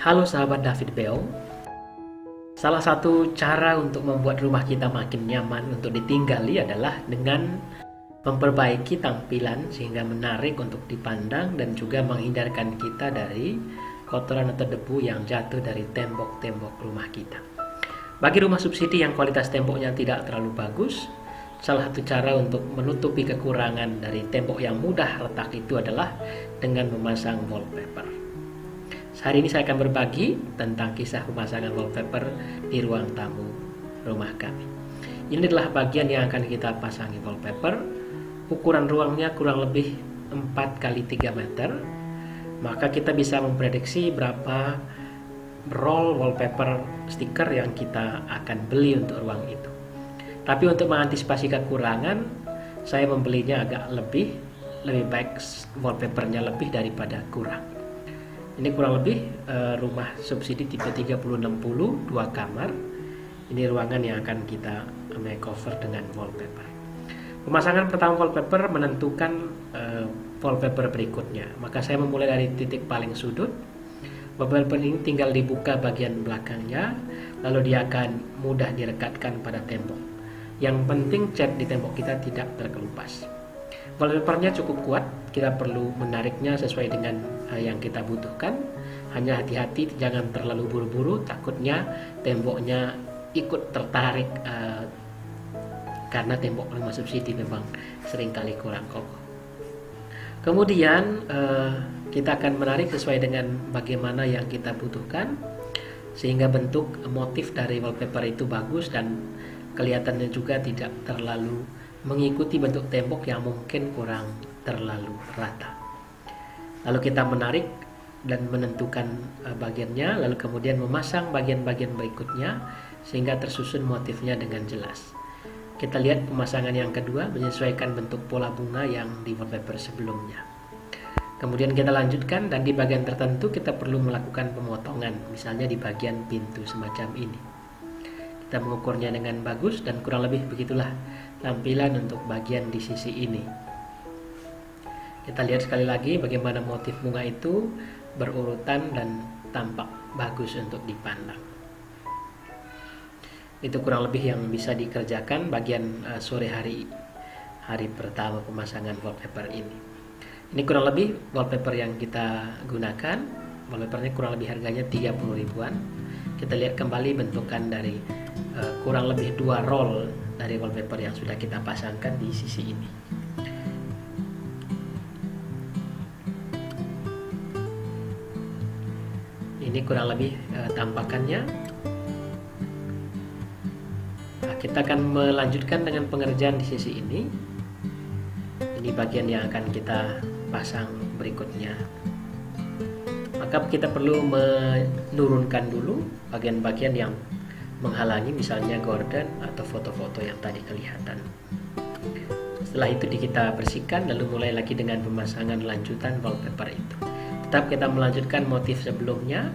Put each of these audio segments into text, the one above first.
Halo sahabat David Beong. Salah satu cara untuk membuat rumah kita makin nyaman untuk ditinggali adalah dengan memperbaiki tampilan sehingga menarik untuk dipandang dan juga menghindarkan kita dari kotoran atau debu yang jatuh dari tembok-tembok rumah kita. Bagi rumah subsidi yang kualitas temboknya tidak terlalu bagus, salah satu cara untuk menutupi kekurangan dari tembok yang mudah retak itu adalah dengan memasang wallpaper. Hari ini saya akan berbagi tentang kisah pemasangan wallpaper di ruang tamu rumah kami. Ini adalah bagian yang akan kita pasangi wallpaper. Ukuran ruangnya kurang lebih 4 x 3 meter. Maka kita bisa memprediksi berapa roll wallpaper stiker yang kita akan beli untuk ruang itu. Tapi untuk mengantisipasi kekurangan, saya membelinya agak lebih baik wallpapernya lebih daripada kurang. Ini kurang lebih rumah subsidi tipe 3060 2 kamar. Ini ruangan yang akan kita makeover dengan wallpaper. Pemasangan pertama wallpaper menentukan wallpaper berikutnya. Maka saya memulai dari titik paling sudut. Wallpaper ini tinggal dibuka bagian belakangnya, lalu dia akan mudah direkatkan pada tembok. Yang penting cat di tembok kita tidak terkelupas. Wallpapernya cukup kuat, kita perlu menariknya sesuai dengan yang kita butuhkan. Hanya hati-hati, jangan terlalu buru-buru, takutnya temboknya ikut tertarik karena tembok rumah subsidi memang seringkali kurang kokoh. Kemudian kita akan menarik sesuai dengan bagaimana yang kita butuhkan, sehingga bentuk motif dari wallpaper itu bagus dan kelihatannya juga tidak terlalu mengikuti bentuk tembok yang mungkin kurang terlalu rata. Lalu kita menarik dan menentukan bagiannya, lalu kemudian memasang bagian-bagian berikutnya sehingga tersusun motifnya dengan jelas. Kita lihat pemasangan yang kedua, menyesuaikan bentuk pola bunga yang di wallpaper sebelumnya. Kemudian kita lanjutkan, dan di bagian tertentu kita perlu melakukan pemotongan, misalnya di bagian pintu semacam ini. Kita mengukurnya dengan bagus dan kurang lebih begitulah tampilan untuk bagian di sisi ini. Kita lihat sekali lagi bagaimana motif bunga itu berurutan dan tampak bagus untuk dipandang. Itu kurang lebih yang bisa dikerjakan bagian sore hari pertama pemasangan wallpaper ini. Ini kurang lebih wallpaper yang kita gunakan. Wallpapernya kurang lebih harganya 30 ribuan. Kita lihat kembali bentukan dari kurang lebih 2 roll dari wallpaper yang sudah kita pasangkan di sisi ini. Ini kurang lebih tampakannya. Nah, kita akan melanjutkan dengan pengerjaan di sisi ini. Ini bagian yang akan kita pasang berikutnya. Maka kita perlu menurunkan dulu bagian-bagian yang menghalangi, misalnya gorden atau foto-foto yang tadi kelihatan. Setelah itu kita bersihkan, lalu mulai lagi dengan pemasangan lanjutan wallpaper itu. Tetap kita melanjutkan motif sebelumnya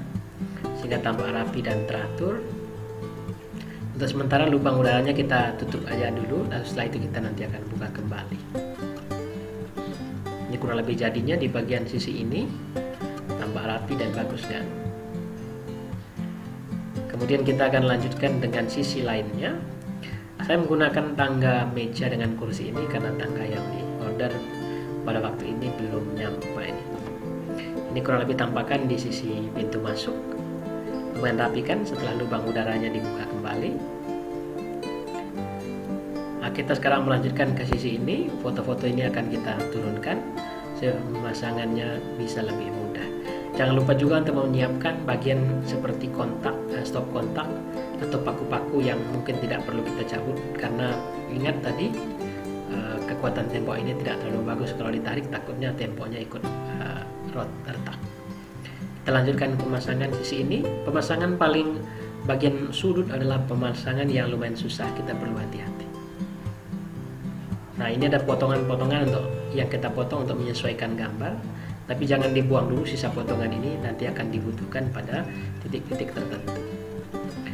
sehingga tampak rapi dan teratur. Untuk sementara lubang udaranya kita tutup aja dulu, lalu setelah itu kita nanti akan buka kembali. Ini kurang lebih jadinya di bagian sisi ini, tampak rapi dan bagus kan? Kemudian kita akan lanjutkan dengan sisi lainnya. Saya menggunakan tangga meja dengan kursi ini karena tangga yang di order pada waktu ini belum nyampe. Ini kurang lebih tampakan di sisi pintu masuk. Lumayan rapi kan setelah lubang udaranya dibuka kembali. Nah, kita sekarang melanjutkan ke sisi ini. Foto-foto ini akan kita turunkan sehingga pemasangannya bisa lebih mudah. Jangan lupa juga untuk menyiapkan bagian seperti kontak, stop kontak atau paku-paku yang mungkin tidak perlu kita cabut, karena ingat tadi kekuatan tembok ini tidak terlalu bagus, kalau ditarik takutnya temboknya ikut retak. Kita lanjutkan pemasangan sisi ini. Pemasangan paling bagian sudut adalah pemasangan yang lumayan susah, kita perlu hati-hati. Nah, ini ada potongan-potongan untuk yang kita potong untuk menyesuaikan gambar. Tapi jangan dibuang dulu sisa potongan ini, nanti akan dibutuhkan pada titik-titik tertentu.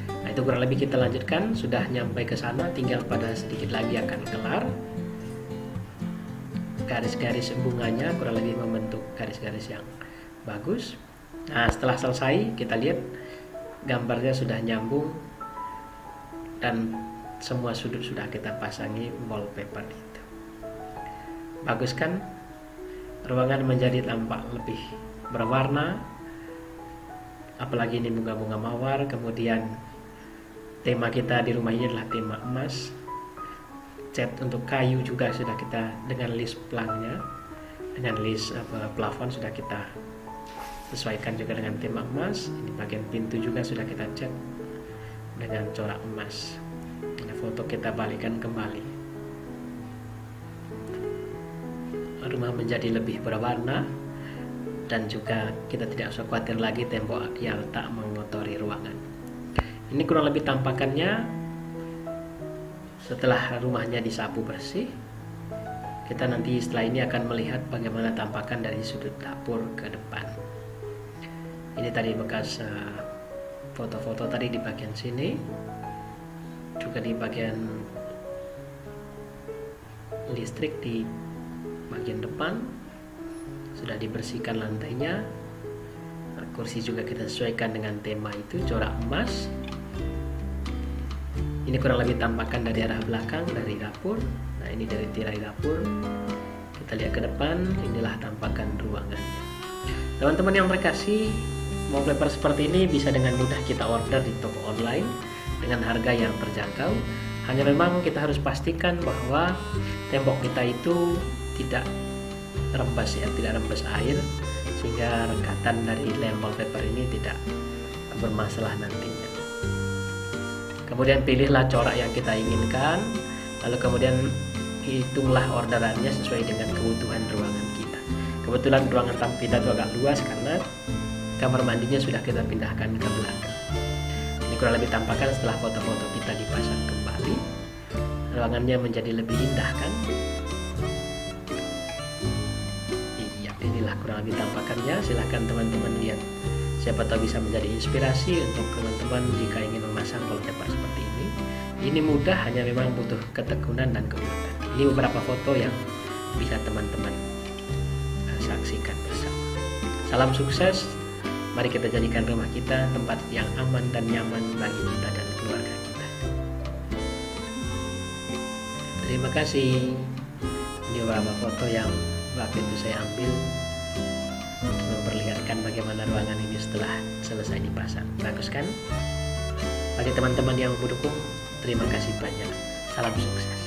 Nah, itu kurang lebih kita lanjutkan, sudah nyampe ke sana, tinggal pada sedikit lagi akan kelar. Garis-garis bunganya kurang lebih membentuk garis-garis yang bagus. Nah, setelah selesai kita lihat gambarnya sudah nyambung dan semua sudut sudah kita pasangi wallpaper itu. Bagus kan? Ruangan menjadi tampak lebih berwarna, apalagi ini bunga-bunga mawar. Kemudian tema kita di rumah ini adalah tema emas. Cat untuk kayu juga sudah kita dengan list plangnya, dengan list plafon sudah kita sesuaikan juga dengan tema emas. Ini bagian pintu juga sudah kita cat dengan corak emas. Ini foto kita balikan kembali. Rumah menjadi lebih berwarna dan juga kita tidak usah khawatir lagi tembok yang tak mengotori ruangan. Ini kurang lebih tampakannya setelah rumahnya disapu bersih. Kita nanti setelah ini akan melihat bagaimana tampakan dari sudut dapur ke depan. Ini tadi bekas foto-foto tadi di bagian sini, juga di bagian listrik di bagian depan sudah dibersihkan lantainya. Kursi juga kita sesuaikan dengan tema itu, corak emas. Ini kurang lebih tampakan dari arah belakang dari dapur. Nah, ini dari tirai dapur. Kita lihat ke depan, inilah tampakan ruangannya. Teman-teman yang terkasih, wallpaper seperti ini bisa dengan mudah kita order di toko online dengan harga yang terjangkau. Hanya memang kita harus pastikan bahwa tembok kita itu tidak rembas tidak rembas air, sehingga rekatan dari lem wallpaper ini tidak bermasalah nantinya. Kemudian pilihlah corak yang kita inginkan, lalu kemudian hitunglah orderannya sesuai dengan kebutuhan ruangan kita. Kebetulan ruangan tamu kita itu agak luas karena kamar mandinya sudah kita pindahkan ke belakang. Ini kurang lebih tampakan setelah foto-foto kita dipasang kembali. Ruangannya menjadi lebih indah kan? Iya, inilah kurang lebih tampakannya. Silahkan teman-teman lihat. Siapa tahu bisa menjadi inspirasi untuk teman-teman jika ingin memasang wallpaper seperti ini. Ini mudah, hanya memang butuh ketekunan dan kekuatan. Ini beberapa foto yang bisa teman-teman saksikan bersama. Salam sukses. Mari kita jadikan rumah kita tempat yang aman dan nyaman bagi kita dan keluarga kita. Terima kasih. Ini beberapa foto yang waktu itu saya ambil untuk memperlihatkan bagaimana ruangan ini setelah selesai dipasang. Bagus kan? Bagi teman-teman yang mendukung, terima kasih banyak. Salam sukses.